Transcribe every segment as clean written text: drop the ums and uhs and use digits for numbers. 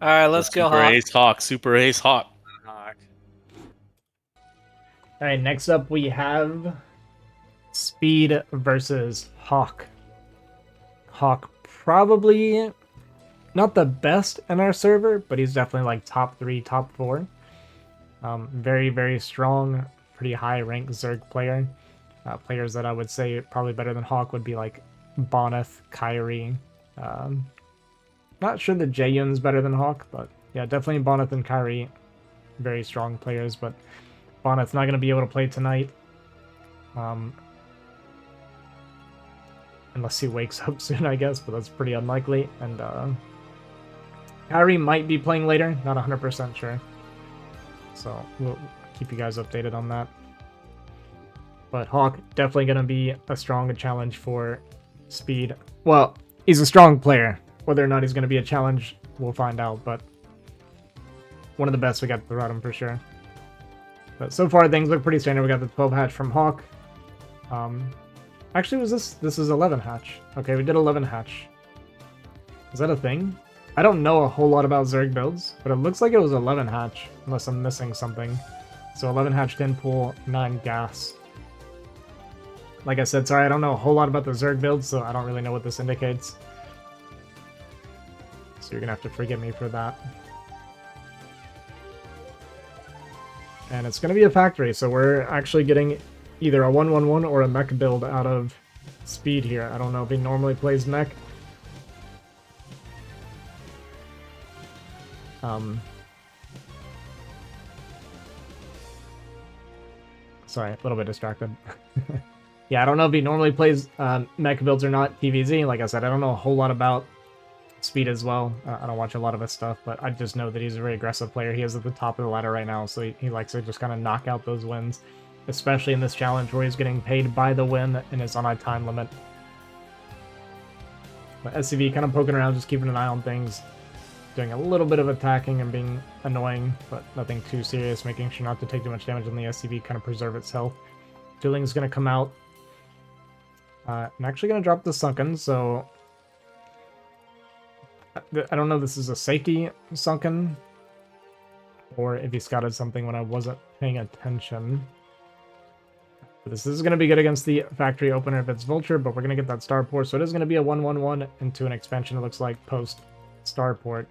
Alright, let's go, Super Hawk. Ace Hawk. Super Ace Hawk. Hawk. All right, next up we have Speed versus Hawk. Hawk probably not the best in our server, but he's definitely like top 3, top 4. Very, very strong, pretty high ranked Zerg player. Players that I would say probably better than Hawk would be like Bonneth, Kyrie. Not sure that Jaeyun's better than Hawk, but yeah, definitely Bonneth and Kyrie. Very strong players, but Bonneth's not going to be able to play tonight. Unless he wakes up soon, I guess, but that's pretty unlikely. And Kyrie might be playing later, not 100% sure. So we'll keep you guys updated on that. But Hawk definitely going to be a strong challenge for Speed. Well, he's a strong player. Whether or not he's going to be a challenge, we'll find out. But one of the best we got to throw at him for sure. But so far, things look pretty standard. We got the 12 hatch from Hawk. Actually, was this? This is 11 hatch. Okay, we did 11 hatch. Is that a thing? I don't know a whole lot about Zerg builds, but it looks like it was 11 hatch, unless I'm missing something. So 11 hatch, 10 pool, 9 gas. Like I said, sorry, I don't know a whole lot about the Zerg builds, so I don't really know what this indicates. So you're gonna have to forgive me for that. And it's gonna be a factory, so we're actually getting either a 1-1-1 or a mech build out of Speed here. I don't know if he normally plays mech. Sorry, a little bit distracted. Yeah, I don't know if he normally plays mech builds or not. TVZ, like I said, I don't know a whole lot about Speed as well. I don't watch a lot of his stuff, but I just know that he's a very aggressive player. He is at the top of the ladder right now, so he likes to just kind of knock out those wins, especially in this challenge where he's getting paid by the win and is on a time limit. But SCV kind of poking around, just keeping an eye on things, doing a little bit of attacking and being annoying, but nothing too serious, making sure not to take too much damage on the SCV, kind of preserve its health. Dueling's going to come out. I'm actually going to drop the Sunken, so I don't know if this is a safety Sunken, or if he scouted something when I wasn't paying attention. But this is going to be good against the factory opener if it's Vulture, but we're going to get that Starport, so it is going to be a 1-1-1 into an expansion, it looks like, post Starport.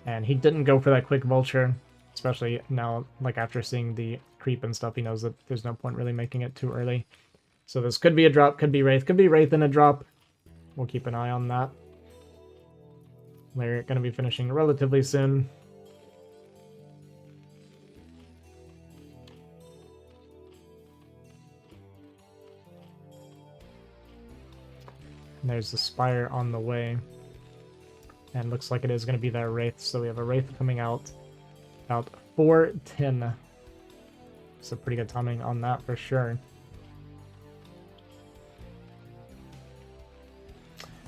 And he didn't go for that quick Vulture, especially now, like after seeing the creep and stuff, he knows that there's no point really making it too early. So this could be a drop, could be Wraith in a drop. We'll keep an eye on that. They're going to be finishing relatively soon. And there's the Spire on the way. And looks like it is going to be that Wraith. So we have a Wraith coming out about 4:10. So pretty good timing on that for sure.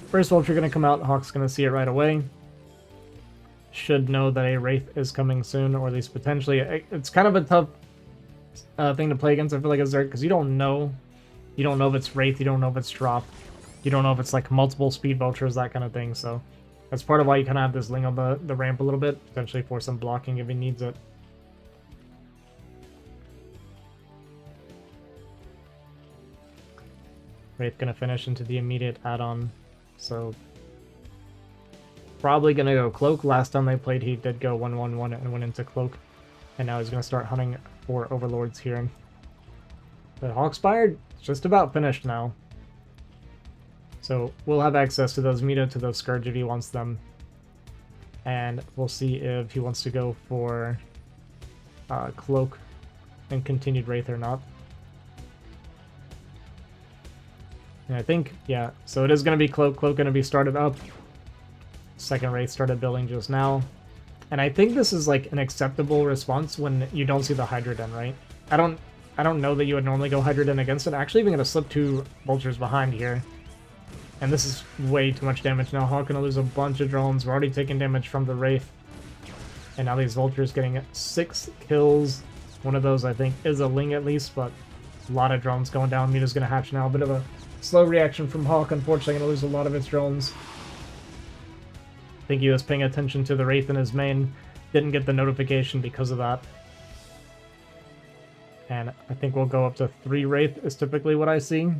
First Vulture going to come out. Hawk's going to see it right away. Should know that a Wraith is coming soon, or at least potentially. It's kind of a tough thing to play against, I feel like, a Zerg, because you don't know. You don't know if it's Wraith, you don't know if it's drop. You don't know if it's like multiple Speed Vultures, that kind of thing, so that's part of why you kind of have this Ling on the ramp a little bit, potentially for some blocking if he needs it. Wraith going to finish into the immediate add-on. So probably going to go Cloak. Last time they played, he did go 1-1-1 and went into Cloak. And now he's going to start hunting for Overlords here. The Hawkspire just about finished now. So we'll have access to those Meta, to those Scourge if he wants them. And we'll see if he wants to go for Cloak and continued Wraith or not. And I think, yeah, so it is going to be Cloak. Cloak going to be started up. Second Wraith started building just now. And I think this is like an acceptable response when you don't see the Hydra Den, right? I don't know that you would normally go Hydra Den against it. Actually, even going to slip 2 Vultures behind here. And this is way too much damage now. Hawk going to lose a bunch of drones. We're already taking damage from the Wraith. And now these Vultures getting 6 kills. One of those, I think, is a Ling at least, but a lot of drones going down. Muta's going to hatch now. A bit of a slow reaction from Hawk. Unfortunately, going to lose a lot of its drones. think he was paying attention to the Wraith in his main. Didn't get the notification because of that. And I think we'll go up to 3 Wraith is typically what I see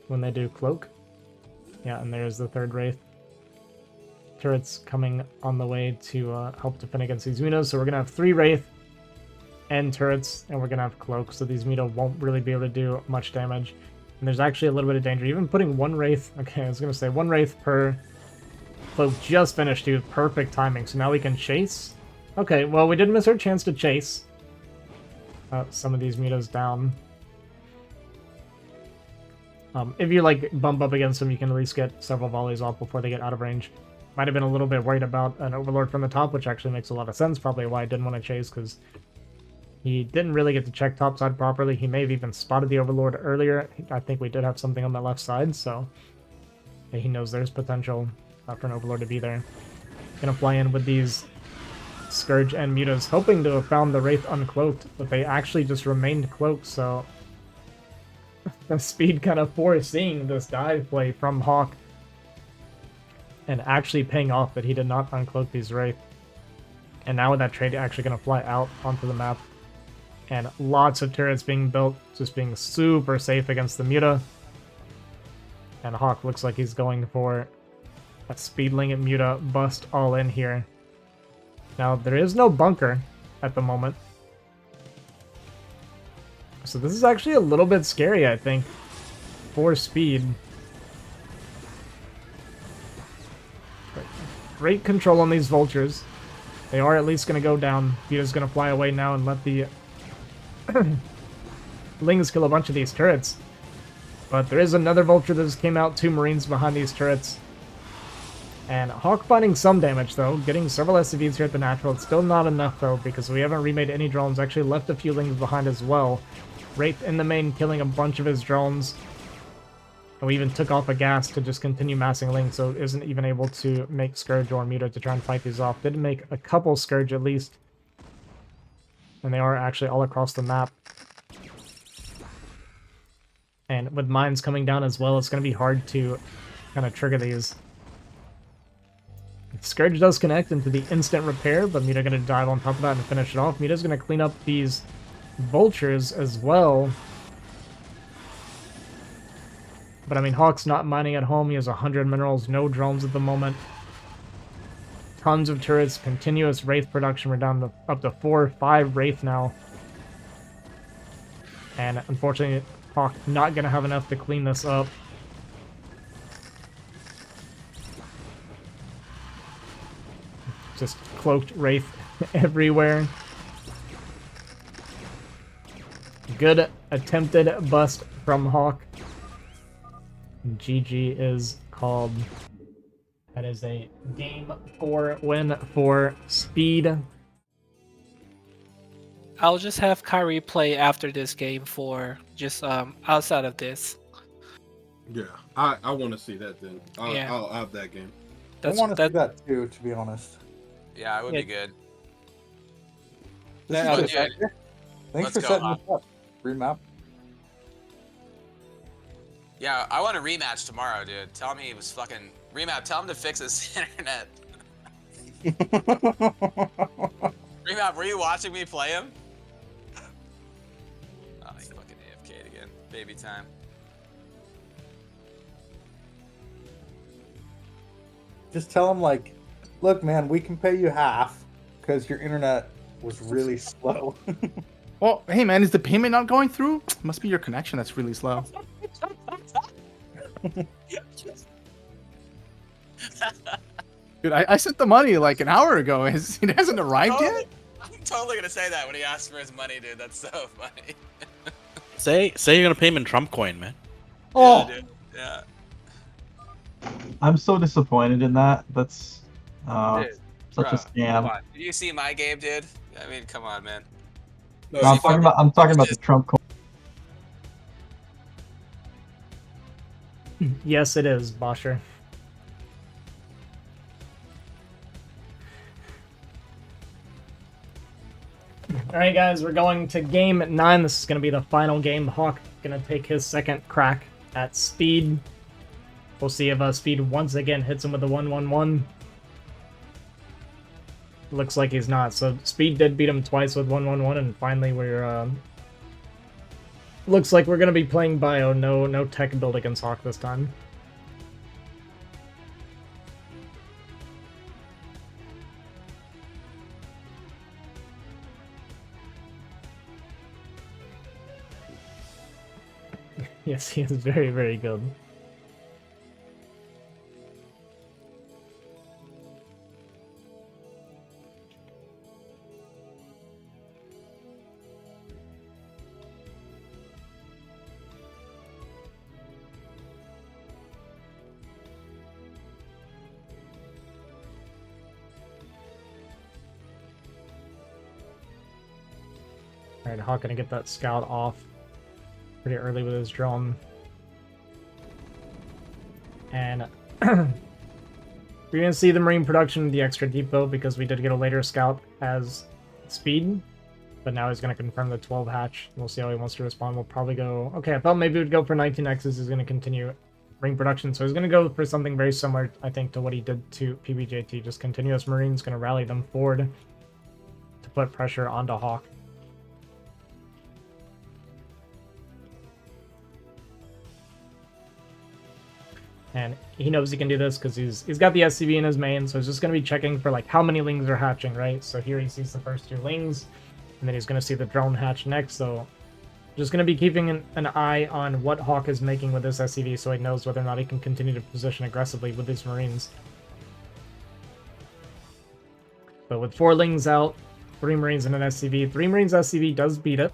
when they do Cloak. Yeah, and there's the 3rd Wraith. Turrets coming on the way to help defend against these Mutas. So we're going to have 3 Wraith and turrets, and we're going to have Cloak. So these Muta won't really be able to do much damage. And there's actually a little bit of danger. Even putting 1 Wraith... Okay, I was going to say 1 Wraith per Cloak just finished, dude. Perfect timing. So now we can chase. Okay, well, we did miss our chance to chase. Some of these Mutas down. If you, like, bump up against them, you can at least get several volleys off before they get out of range. Might have been a little bit worried about an Overlord from the top, which actually makes a lot of sense. Probably why I didn't want to chase, because he didn't really get to check topside properly. He may have even spotted the Overlord earlier. I think we did have something on the left side, so he knows there's potential for an Overlord to be there. Gonna fly in with these Scourge and Mutas, hoping to have found the Wraith uncloaked, but they actually just remained cloaked, so the Speed kind of foreseeing this dive play from Hawk and actually paying off that he did not uncloak these Wraith. And now with that trade, actually going to fly out onto the map. And lots of turrets being built, just being super safe against the Muta. And Hawk looks like he's going for a Speedling and Muta bust all in here. Now, there is no bunker at the moment. So this is actually a little bit scary, I think, for Speed. Great control on these vultures. They are at least going to go down. Vita's going to fly away now and let the Lings kill a bunch of these turrets. But there is another vulture that just came out, 2 marines behind these turrets. And Hawk finding some damage, though, getting several SCVs here at the natural. It's still not enough, though, because we haven't remade any drones. Actually left a few Lings behind as well. Wraith in the main, killing a bunch of his drones. And we even took off a gas to just continue massing Lings, so isn't even able to make Scourge or Muta to try and fight these off. Did make a couple Scourge at least. And they are actually all across the map. And with mines coming down as well, it's going to be hard to kind of trigger these. Scourge does connect into the instant repair, but Muta going to dive on top of that and finish it off. Muta's going to clean up these vultures as well. But I mean, Hawk's not mining at home. He has 100 minerals, no drones at the moment. Tons of turrets, continuous Wraith production. We're down to up to 4 or 5 Wraith now. And unfortunately, Hawk not going to have enough to clean this up. Just cloaked Wraith everywhere. Good attempted bust from Hawk. GG is called. That is a game 4 win for Speed. I'll just have Kyrie play after this game for just outside of this. Yeah, I want to see that then. I'll have that game. I want to see that too, to be honest. Yeah, it would be good. Thanks for setting this up. Remap. Yeah, I want a rematch tomorrow, dude. Tell me he was fucking... Remap, tell him to fix his internet. Remap, were you watching me play him? Oh, he fucking AFK'd again. Baby time. Just tell him, like, look, man, we can pay you half because your internet was really slow. Well, hey, man, is the payment not going through? Must be your connection that's really slow. Dude, I sent the money like an hour ago. It hasn't arrived yet? I'm totally gonna say that when he asks for his money, dude. That's so funny. Say you're gonna pay him in Trump coin, man. Oh, yeah, dude. Yeah. I'm so disappointed in that. That's Dude, such a Come scam. on. Did you see my game, dude? I mean, come on, man. No, I'm talking about the Trump coin. Yes, it is, Bosher. Alright guys, we're going to game 9. This is going to be the final game. Hawk going to take his second crack at Speed. We'll see if Speed once again hits him with the 1-1-1. Looks like he's not. So Speed did beat him twice with 1-1-1, and finally we're... looks like we're going to be playing Bio. No tech build against Hawk this time. Yes, he is very, very good. Alright, Hawk gonna get that scout off pretty early with his drone. And we're gonna see the Marine production the extra depot because we did get a later scout as Speed. But now he's gonna confirm the 12 hatch. We'll see how he wants to respond. We'll probably go... Okay, I thought maybe we'd go for 19X's. He's gonna continue Marine production. So he's gonna go for something very similar, I think, to what he did to PBJT. Just continuous Marines, gonna rally them forward to put pressure onto Hawk. And he knows he can do this because he's got the SCV in his main, so he's just going to be checking for like how many lings are hatching, right? So here he sees the first 2 lings, and then he's going to see the drone hatch next, so just going to be keeping an eye on what Hawk is making with this SCV so he knows whether or not he can continue to position aggressively with these Marines. But with 4 lings out, 3 Marines and an SCV, 3 Marines SCV does beat it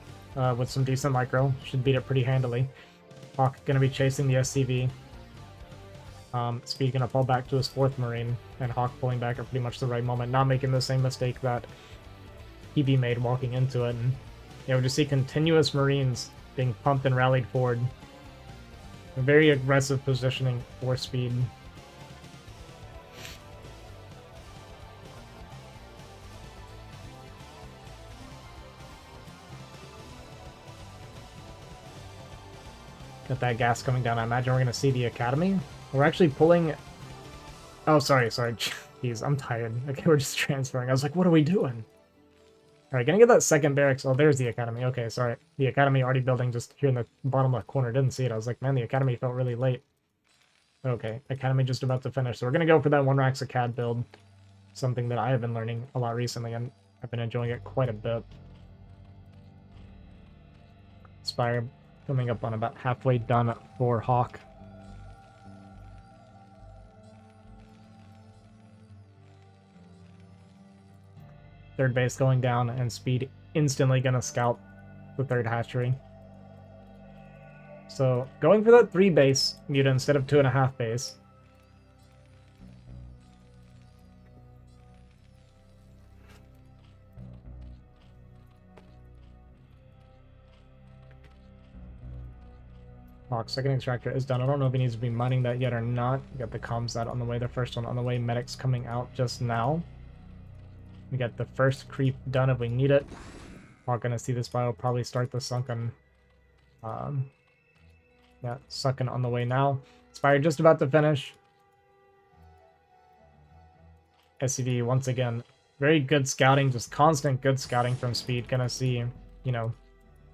with some decent micro, should beat it pretty handily. Hawk going to be chasing the SCV. Speed gonna fall back to his 4th Marine, and Hawk pulling back at pretty much the right moment, not making the same mistake that PB made walking into it. And yeah, we just see continuous Marines being pumped and rallied forward. A very aggressive positioning for Speed. Got that gas coming down. I imagine we're gonna see the Academy. We're actually pulling... Oh, sorry. Jeez, I'm tired. Okay, we're just transferring. I was like, what are we doing? Alright, gonna get that second barracks. Oh, there's the Academy. Okay, sorry. The Academy already building just here in the bottom left corner. Didn't see it. I was like, man, the Academy felt really late. Okay, Academy just about to finish. So we're gonna go for that 1 Rax Acad build. Something that I have been learning a lot recently, and I've been enjoying it quite a bit. Spire coming up on about halfway done for Hawk. Third base going down, and Speed instantly gonna scout the 3rd hatchery. So going for that 3 base muta instead of 2.5 base. Hawk, second extractor is done. I don't know if he needs to be mining that yet or not. We got the comms out on the way, the first one on the way. Medics coming out just now. We got the first creep done if we need it. Hawk gonna see this bio probably start the sunken. Yeah, sunken on the way now. Spire just about to finish. SCV once again. Very good scouting, just constant good scouting from Speed. Gonna see, you know,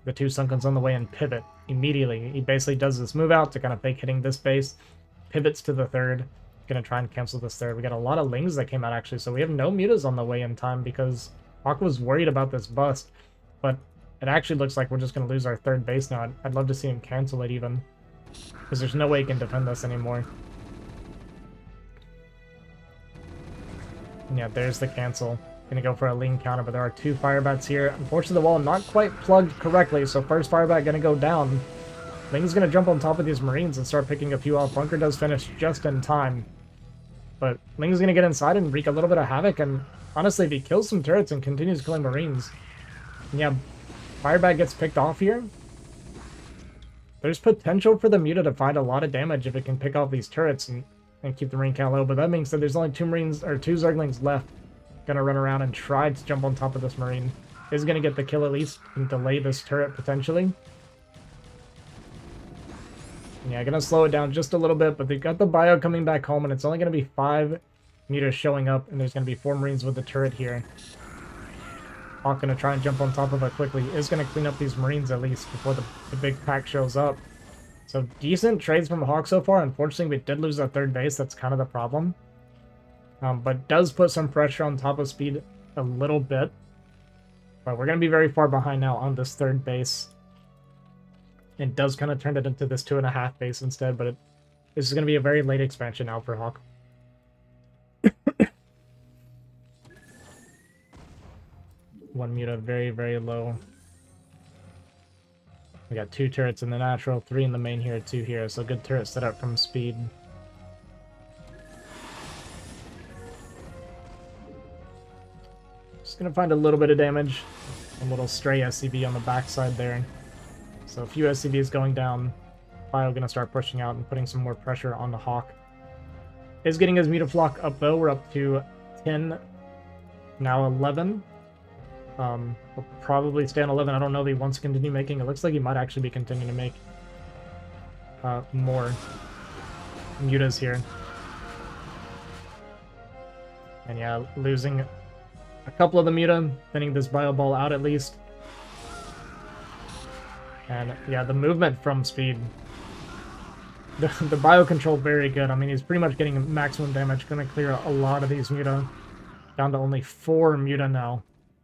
the 2 sunkens on the way and pivot immediately. He basically does this move out to kind of fake hitting this base, pivots to the 3rd. Gonna try and cancel this 3rd. We got a lot of lings that came out actually, so we have no mutas on the way in time because Hawk was worried about this bust, but it actually looks like we're just gonna lose our 3rd base now. I'd love to see him cancel it even, because there's no way he can defend this anymore. And yeah, there's the cancel. Gonna go for a ling counter, but there are 2 firebats here. Unfortunately, the wall not quite plugged correctly, so first firebat gonna go down. Ling's gonna jump on top of these Marines and start picking a few off. Bunker does finish just in time. But Ling's gonna get inside and wreak a little bit of havoc, and honestly, if he kills some turrets and continues killing Marines, and yeah, firebat gets picked off here. There's potential for the muta to find a lot of damage if it can pick off these turrets and keep the Marine count low, but that being said, there's only 2 Marines, or 2 Zerglings left. Gonna run around and try to jump on top of this Marine. Is gonna get the kill at least and delay this turret potentially. Yeah, gonna slow it down just a little bit, but they've got the bio coming back home, and it's only gonna be 5 meters showing up, and there's gonna be 4 Marines with the turret here. Hawk gonna try and jump on top of it quickly. Is gonna clean up these Marines at least before the big pack shows up. So decent trades from Hawk so far. Unfortunately, we did lose that third base. That's kind of the problem. But does put some pressure on top of speed a little bit. But we're gonna be very far behind now on this third base. It does kind of turn it into this 2.5 base instead, but this is going to be a very late expansion now for Hawk. One muta very, very low. We got 2 turrets in the natural, 3 in the main here, 2 here, so good turret setup from speed. Just going to find a little bit of damage. A little stray SCV on the backside there. So a few SCVs going down. Bio gonna start pushing out and putting some more pressure on the Hawk. Is getting his Mutaflock up though. We're up to 10, now 11. We'll probably stay on 11. I don't know that he wants to continue making. It looks like he might actually be continuing to make more mutas here. And yeah, losing a couple of the muta, thinning this bio ball out at least. And yeah, the movement from speed. The bio control very good. I mean, he's pretty much getting maximum damage. Gonna clear a lot of these muta. Down to only 4 muta now.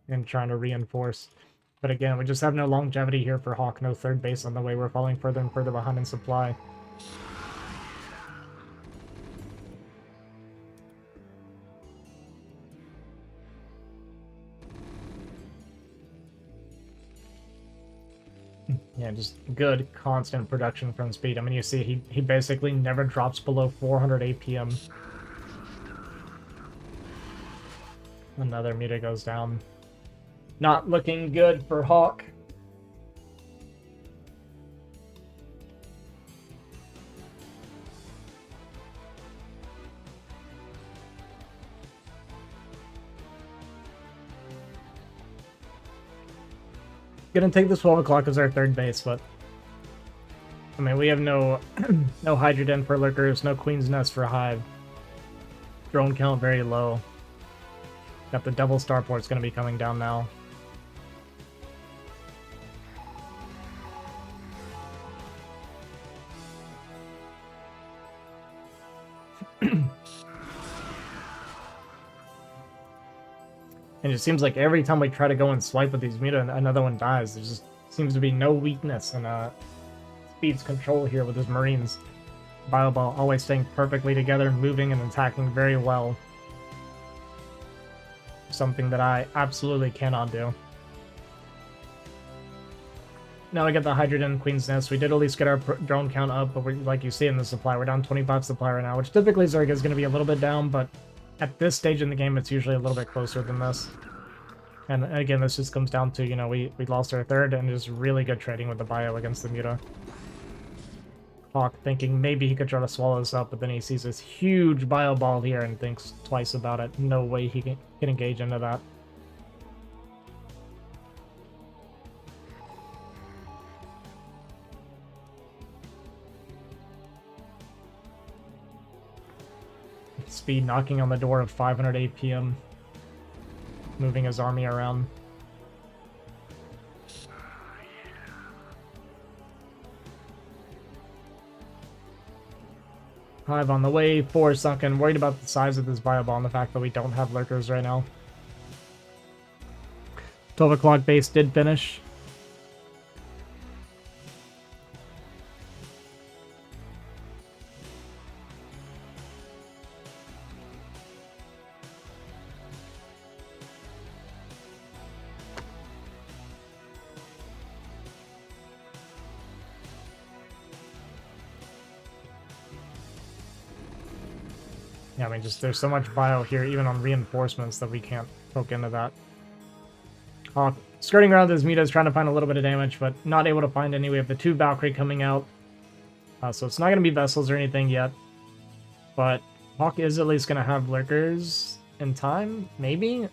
And trying to reinforce. But again, we just have no longevity here for Hawk. No third base on the way. We're falling further and further behind in supply. Yeah, just good, constant production from speed. I mean, you see, he basically never drops below 400 APM. Another muta goes down. Not looking good for Hawk. Gonna take this 12 o'clock as our third base, but I mean, we have no no Hydra Den for lurkers, no Queen's Nest for Hive. Drone count very low. Got the double starport's gonna be coming down now. And it seems like every time we try to go and swipe with these muta, another one dies. There just seems to be no weakness in Speed's control here with his Marines. Bioball always staying perfectly together, moving and attacking very well. Something that I absolutely cannot do. Now we get the Hydra Den Queen's Nest. We did at least get our drone count up, but like you see in the supply, we're down 25 supply right now, which typically Zerg is going to be a little bit down, but at this stage in the game, it's usually a little bit closer than this. And again, this just comes down to, you know, we lost our third, and just really good trading with the bio against the muta. Hawk thinking maybe he could try to swallow this up, but then he sees this huge bio ball here and thinks twice about it. No way he can engage into that. Speed knocking on the door of 500 APM. Moving his army around. Hive on the way, 4 sunken. Worried about the size of this bio ball and the fact that we don't have lurkers right now. 12 o'clock base did finish. Yeah, I mean, just there's so much bio here, even on reinforcements, that we can't poke into that. Hawk skirting around this muta is trying to find a little bit of damage, but not able to find any. We have the 2 Valkyrie coming out, so it's not going to be vessels or anything yet. But Hawk is at least going to have lurkers in time, maybe?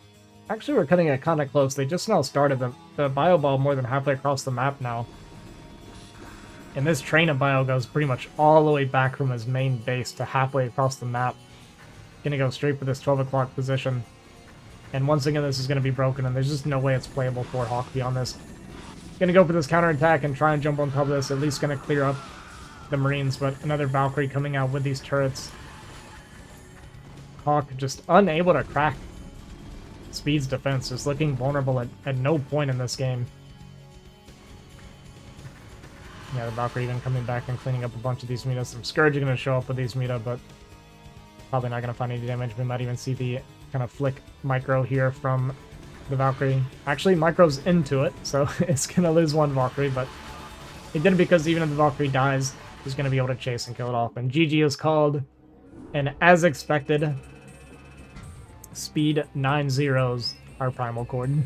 Actually, we're cutting it kind of close. They just now started the bio ball more than halfway across the map now. And this train of bio goes pretty much all the way back from his main base to halfway across the map. Gonna go straight for this 12 o'clock position. And once again, this is gonna be broken, and there's just no way it's playable for Hawk beyond this. Gonna go for this counterattack and try and jump on top of this, at least gonna clear up the Marines, but another Valkyrie coming out with these turrets. Hawk just unable to crack Speed's defense, just looking vulnerable at no point in this game. Yeah, the Valkyrie even coming back and cleaning up a bunch of these Meta. Some Scourge are going to show up with these Meta, but probably not going to find any damage. We might even see the kind of flick micro here from the Valkyrie. Actually, micro's into it, so it's going to lose one Valkyrie, but it did it because even if the Valkyrie dies, he's going to be able to chase and kill it off. And GG is called, and as expected, Speed 9 zeros our Primal Chord.